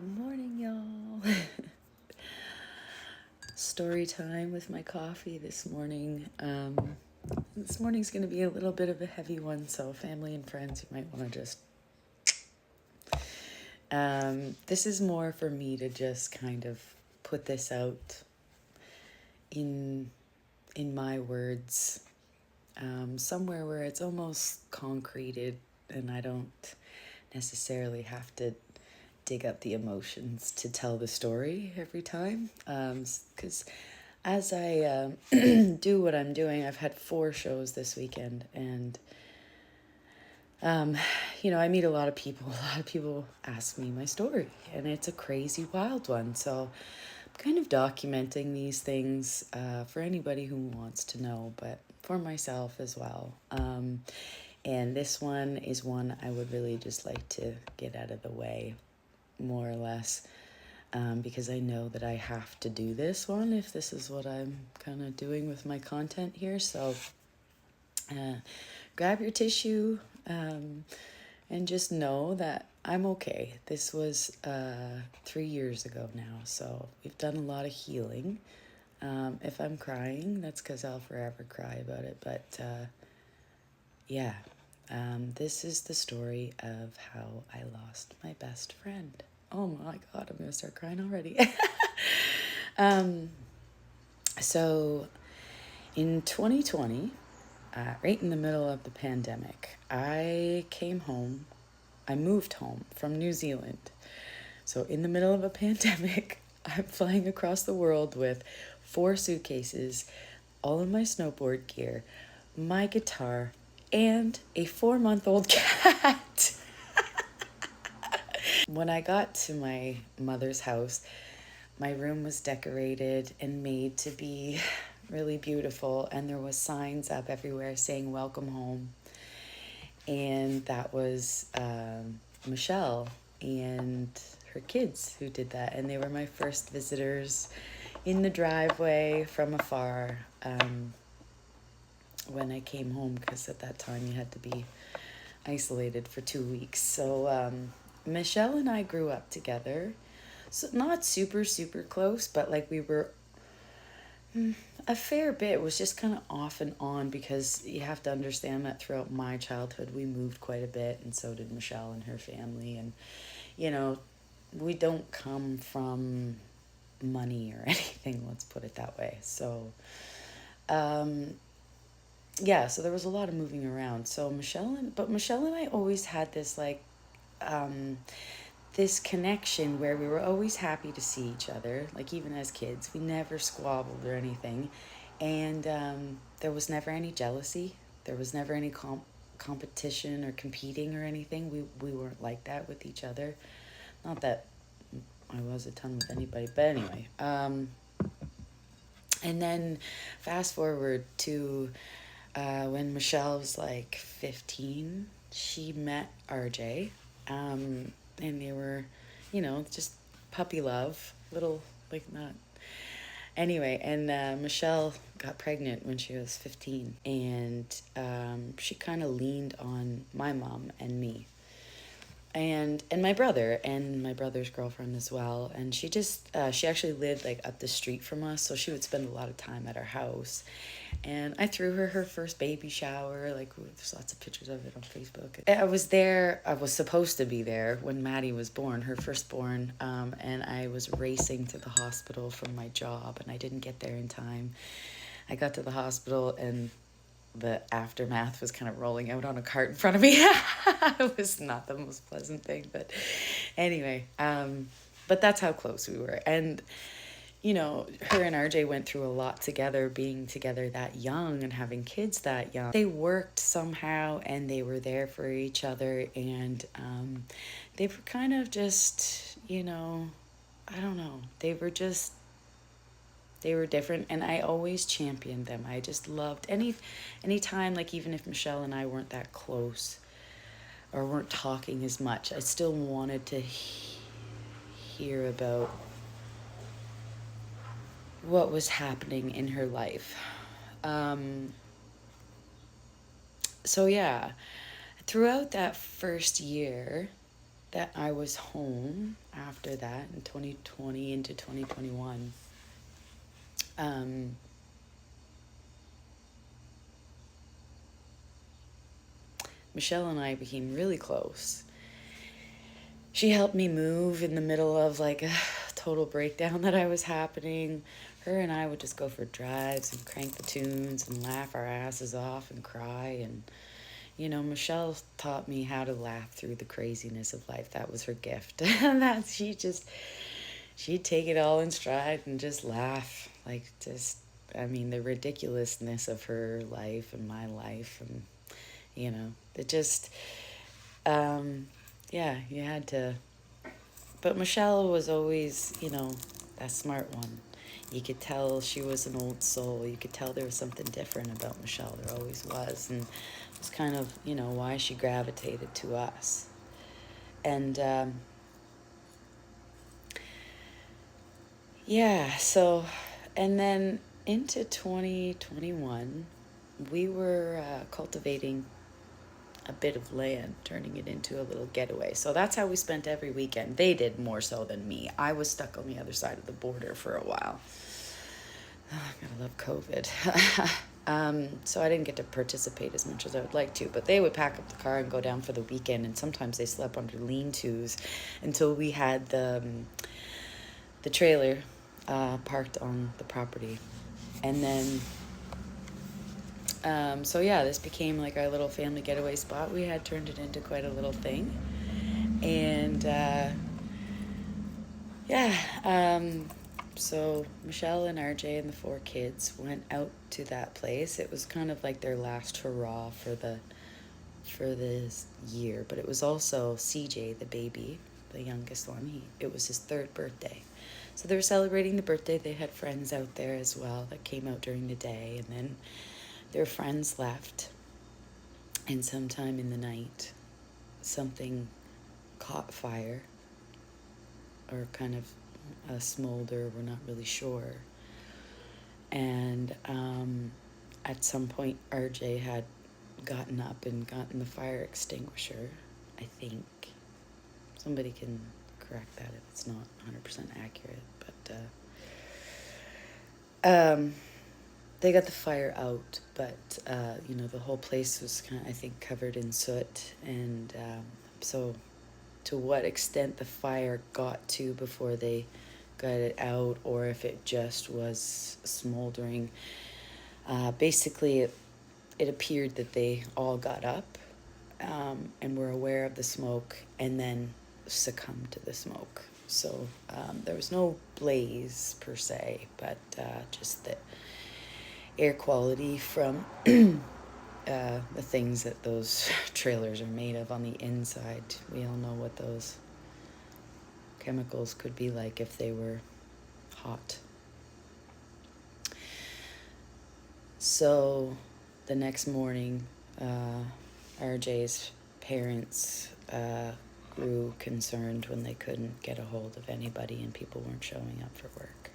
Good morning, y'all. Story time with my coffee this morning. This morning's going to be a little bit of a heavy one, so family and friends, you might want to just... this is more for me to just kind of put this out in my words, somewhere where it's almost concreted and I don't necessarily have to dig up the emotions to tell the story every time, because as I do what I'm doing, I've had 4 shows this weekend, and I meet a lot of people ask me my story, and it's a crazy wild one, so I'm kind of documenting these things for anybody who wants to know, but for myself as well. And this one is one I would really just like to get out of the way, more or less, because I know that I have to do this one if this is what I'm kind of doing with my content here. So grab your tissue and just know that I'm okay. This was 3 years ago now, so we've done a lot of healing. If I'm crying, that's because I'll forever cry about it, but yeah. This is the story of how I lost my best friend. Oh my God, I'm going to start crying already. So in 2020, right in the middle of the pandemic, I moved home from New Zealand. So in the middle of a pandemic, I'm flying across the world with 4 suitcases, all of my snowboard gear, my guitar, and a 4-month-old cat. When I got to my mother's house, my room was decorated and made to be really beautiful, and there was signs up everywhere saying welcome home. And that was Michelle and her kids who did that, and they were my first visitors in the driveway from afar. When I came home, because at that time you had to be isolated for 2 weeks. So Michelle and I grew up together. So not super, super close, but like we were a fair bit. It was just kind of off and on, because you have to understand that throughout my childhood we moved quite a bit, and so did Michelle and her family. And, we don't come from money or anything, let's put it that way. So, yeah, so there was a lot of moving around. So Michelle and I always had this this connection where we were always happy to see each other. Like, even as kids, we never squabbled or anything, and there was never any jealousy. There was never any competition or competing or anything. We weren't like that with each other. Not that I was a ton with anybody, but anyway. And then fast forward to when Michelle was like 15, she met RJ, and they were, just puppy love, little, like, not... Anyway, and Michelle got pregnant when she was 15, and she kind of leaned on my mom and me. And my brother's girlfriend as well. And she actually lived like up the street from us, so she would spend a lot of time at our house. And I threw her first baby shower. Like, there's lots of pictures of it on Facebook. I was supposed to be there when Maddie was born, her firstborn. And I was racing to the hospital from my job, and I didn't get there in time. I got to the hospital, and the aftermath was kind of rolling out on a cart in front of me. It was not the most pleasant thing, but anyway, but that's how close we were. And, her and RJ went through a lot together, being together that young and having kids that young. They worked somehow, and they were there for each other, and they were kind of just, I don't know, they were different, and I always championed them. I just loved any time, like, even if Michelle and I weren't that close or weren't talking as much, I still wanted to hear about what was happening in her life. So yeah, throughout that first year, that I was home after that in 2020 into 2021, Michelle and I became really close. She helped me move in the middle of like a total breakdown that I was happening. Her and I would just go for drives and crank the tunes and laugh our asses off and cry. And, you know, Michelle taught me how to laugh through the craziness of life. That was her gift. And she'd take it all in stride and just laugh. Like, just, I mean, the ridiculousness of her life and my life. And, you know, it just, yeah, you had to. But Michelle was always, you know, that smart one. You could tell she was an old soul. You could tell there was something different about Michelle. There always was. And it was kind of, you know, why she gravitated to us. And, yeah, so, and then into 2021, we were cultivating a bit of land, turning it into a little getaway. So that's how we spent every weekend. They did more so than me. I was stuck on the other side of the border for a while. Oh, I'm gonna love COVID. So I didn't get to participate as much as I would like to, but they would pack up the car and go down for the weekend, and sometimes they slept under lean-tos until we had the trailer parked on the property. And then so yeah, this became like our little family getaway spot. We had turned it into quite a little thing. And so Michelle and RJ and the 4 kids went out to that place. It was kind of like their last hurrah for this year, but it was also CJ, the baby, the youngest one. It was his 3rd birthday. So they were celebrating the birthday. They had friends out there as well that came out during the day, and then their friends left, and sometime in the night, something caught fire, or kind of a smolder, we're not really sure. And at some point, RJ had gotten up and gotten the fire extinguisher, I think. Somebody can correct that if it's not 100% accurate, but they got the fire out, but you know, the whole place was kind of, I think, covered in soot. And so to what extent the fire got to before they got it out, or if it just was smoldering, basically it appeared that they all got up and were aware of the smoke and then succumbed to the smoke. So there was no blaze per se, but just the air quality from the things that those trailers are made of on the inside. We all know what those chemicals could be like if they were hot. So the next morning, RJ's parents grew concerned when they couldn't get a hold of anybody and people weren't showing up for work.